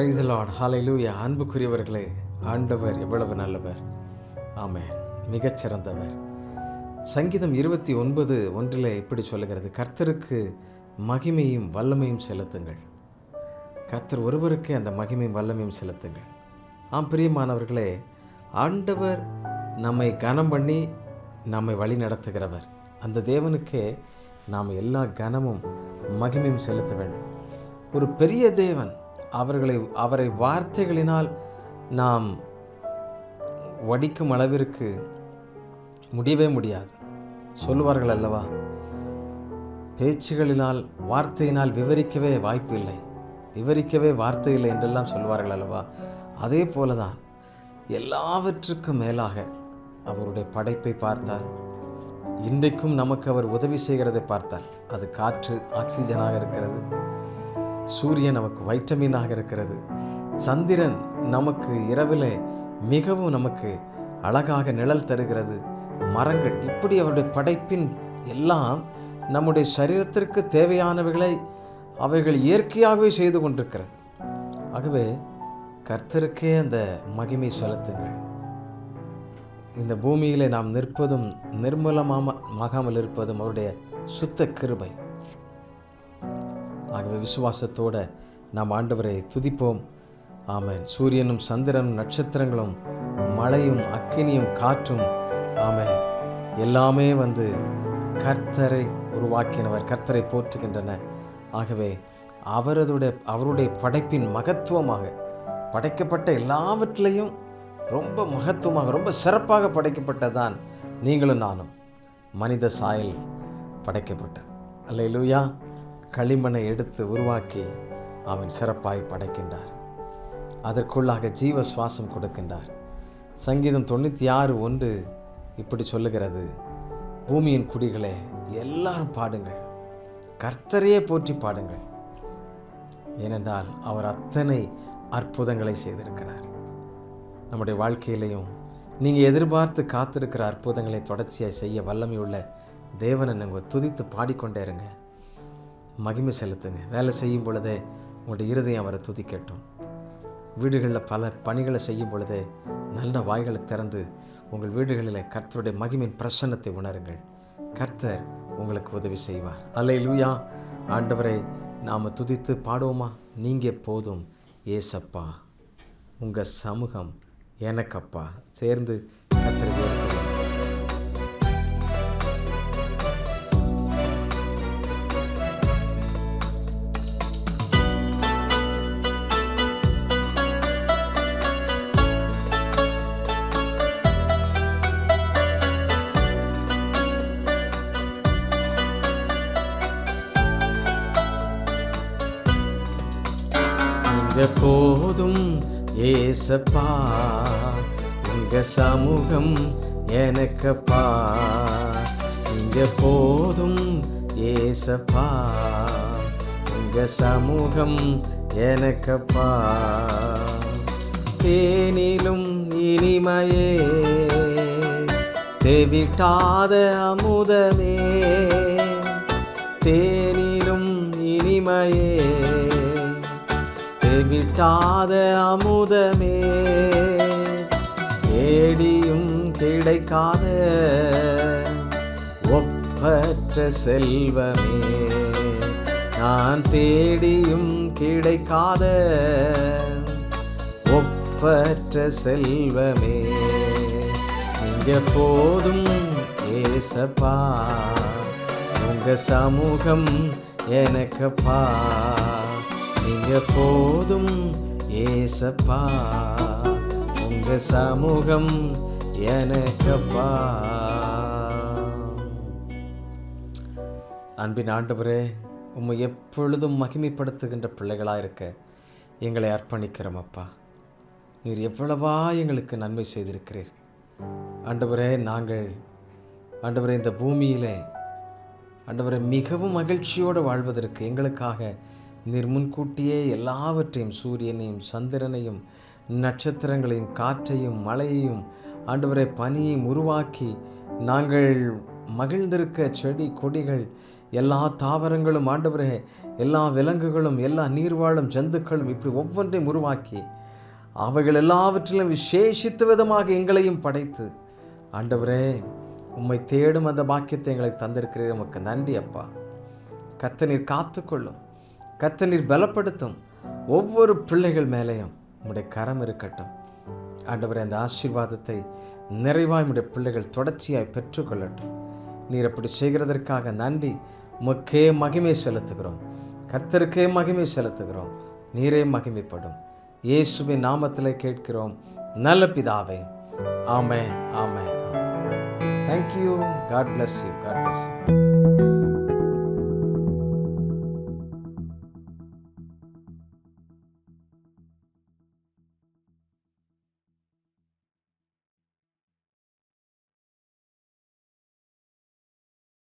Praise the Lord, ஹல்லேலூயா. அன்புக்குரியவர்களே, ஆண்டவர் எவ்வளவு நல்லவர். ஆமென். மிகச்சிறந்தவர். சங்கீதம் 29:1 இப்படி சொல்லுகிறது, கர்த்தருக்கு மகிமையும் வல்லமையும் செலுத்துங்கள். கர்த்தர் ஒருவருக்கு அந்த மகிமையும் வல்லமையும் செலுத்துங்கள். ஆம் பிரியமானவர்களே, ஆண்டவர் நம்மை கனம் பண்ணி நம்மை வழி நடத்துகிறவர். அந்த தேவனுக்கே நாம் எல்லா கனமும் மகிமையும் செலுத்த வேண்டும். ஒரு பெரிய தேவன், அவரை வார்த்தைகளினால் நாம் வடிக்கும் அளவிற்கு முடியவே முடியாது. சொல்லுவார்கள் அல்லவா, பேச்சுகளினால் வார்த்தையினால் விவரிக்கவே வாய்ப்பு இல்லை, விவரிக்கவே வார்த்தை இல்லை என்றெல்லாம் சொல்வார்கள் அல்லவா. அதே போலதான் எல்லாவற்றுக்கும் மேலாக அவருடைய படைப்பை பார்த்தால், இன்றைக்கும் நமக்கு அவர் உதவி செய்கிறதை பார்த்தால், அது காற்று ஆக்சிஜனாக இருக்கிறது, சூரியன் நமக்கு வைட்டமினாக இருக்கிறது, சந்திரன் நமக்கு இரவில் மிகவும் நமக்கு அழகாக நிழல் தருகிறது, மரங்கள், இப்படி அவருடைய படைப்பின் எல்லாம் நம்முடைய சரீரத்திற்கு தேவையானவைகளை அவைகள் இயற்கையாகவே செய்து கொண்டிருக்கிறது. ஆகவே கர்த்தருக்கே அந்த மகிமை செலுத்துங்கள். இந்த பூமியிலே நாம் நிற்பதும் நிர்மூலமாகாமல் இருப்பதும் அவருடைய சுத்த கிருபை. ஆகவே விசுவாசத்தோடு நாம் ஆண்டவரை துதிப்போம். ஆமென். சூரியனும் சந்திரனும் நட்சத்திரங்களும் மழையும் அக்கினியும் காற்றும், ஆமென், எல்லாமே வந்து கர்த்தரை உருவாக்கினவர், கர்த்தரை போற்றுகின்றன. ஆகவே அவருடைய படைப்பின் மகத்துவமாக படைக்கப்பட்ட எல்லாவற்றிலையும் ரொம்ப மகத்துவமாக ரொம்ப சிறப்பாக படைக்கப்பட்டதான் நீங்களும் நானும். மனித சாயல் படைக்கப்பட்டது. அல்லேலூயா. களிமண்ணை எடுத்து உருவாக்கி அவன் சிறப்பாய் படைக்கின்றார். அதற்குள்ளாக ஜீவ சுவாசம் கொடுக்கின்றார். சங்கீதம் 96:1 இப்படி சொல்லுகிறது, பூமியின் குடிகளே எல்லாரும் பாடுங்கள், கர்த்தரையே போற்றி பாடுங்கள், ஏனென்றால் அவர் அத்தனை அற்புதங்களை செய்திருக்கிறார். நம்முடைய வாழ்க்கையிலையும் நீங்கள் எதிர்பார்த்து காத்திருக்கிற அற்புதங்களை தொடர்ச்சியாக செய்ய வல்லமையுள்ள தேவனை நீங்கள் துதித்து பாடிக்கொண்டே இருங்க. மகிமை செலுத்துங்க. வேலை செய்யும் பொழுதே உங்களுடைய இருதயம் அவரை துதிக்கட்டும். வீடுகளில் பல பணிகளை செய்யும் பொழுதே நல்ல வாய்களை திறந்து உங்கள் வீடுகளில் கர்த்தருடைய மகிமையின் பிரசன்னத்தை உணருங்கள். கர்த்தர் உங்களுக்கு உதவி செய்வார். அல்லேலூயா. ஆண்டவரை நாம் துதித்து பாடுவோமா? நீங்கள் போதும் ஏசப்பா, உங்கள் சமூகம் எனக்கப்பா. சேர்ந்து கர்த்தரை உயர்த்துவோம். போதும் ஏசப்பா, உங்க சமூகம் எனக்கப்பா. இங்க போதும் ஏசப்பா, உங்க சமூகம் எனக்கப்பா. தேனிலும் இனிமையே, தேவிட்டாத அமுதமே, தேனிலும் இனிமையே, விட்டாத அமுதமே, தேடியும் கிடைக்காத ஒப்பற்ற செல்வமே, நான் தேடியும் கிடைக்காத ஒப்பற்ற செல்வமே. இங்க போதும் ஏசப்பா, உங்க சமூகம் எனக்கப்பா. நீங்க போதும் ஏசப்பா, உங்க சமூகம் எனக்கப்பா. அன்பின் ஆண்டவரே, உம்மை எப்பொழுதும் மகிமைப்படுத்துகின்ற பிள்ளைகளாக இருக்க எங்களை அர்ப்பணிக்கிறோம் அப்பா. நீர் எவ்வளவா எங்களுக்கு நன்மை செய்திருக்கிறீர் ஆண்டவரே. நாங்கள் ஆண்டவரே இந்த பூமியிலே ஆண்டவரே மிகவும் மகிழ்ச்சியோடு வாழ்வதற்கு எங்களுக்காக நீர் முன்கூட்டியே எல்லாவற்றையும், சூரியனையும் சந்திரனையும் நட்சத்திரங்களையும் காற்றையும் மழையையும் ஆண்டவரை பனியையும் உருவாக்கி நாங்கள் மகிழ்ந்திருக்க செடி கொடிகள் எல்லா தாவரங்களும் ஆண்டவரே, எல்லா விலங்குகளும், எல்லா நீர்வாழும் ஜந்துக்களும் இப்படி ஒவ்வொன்றையும் உருவாக்கி அவைகள் எல்லாவற்றிலும் விசேஷித்த விதமாக எங்களையும் படைத்து ஆண்டவரே, உம்மை தேடும் அந்த பாக்கியத்தை எங்களுக்கு தந்திருக்கிறீர். உமக்கு நன்றி அப்பா. கர்த்தர் நீர் காத்துக்கொள்ளும், கர்த்தர் நீர் பலப்படுத்தும். ஒவ்வொரு பிள்ளைகள் மேலேயும் உம்முடைய கரம் இருக்கட்டும். ஆண்டவரே, அந்த ஆசீர்வாதத்தை நிறைவாய் உம்முடைய பிள்ளைகள் தொடர்ச்சியாய் பெற்றுக்கொள்ளட்டும். நீர் அப்படி செய்கிறதற்காக நன்றி. உமக்கே மகிமை செலுத்துகிறோம், கர்த்தருக்கே மகிமை செலுத்துகிறோம். நீரே மகிமைப்படும். இயேசுவின் நாமத்திலே கேட்கிறோம் நல்ல பிதாவே. ஆமென், ஆமென். Thank you. God bless you. God bless you.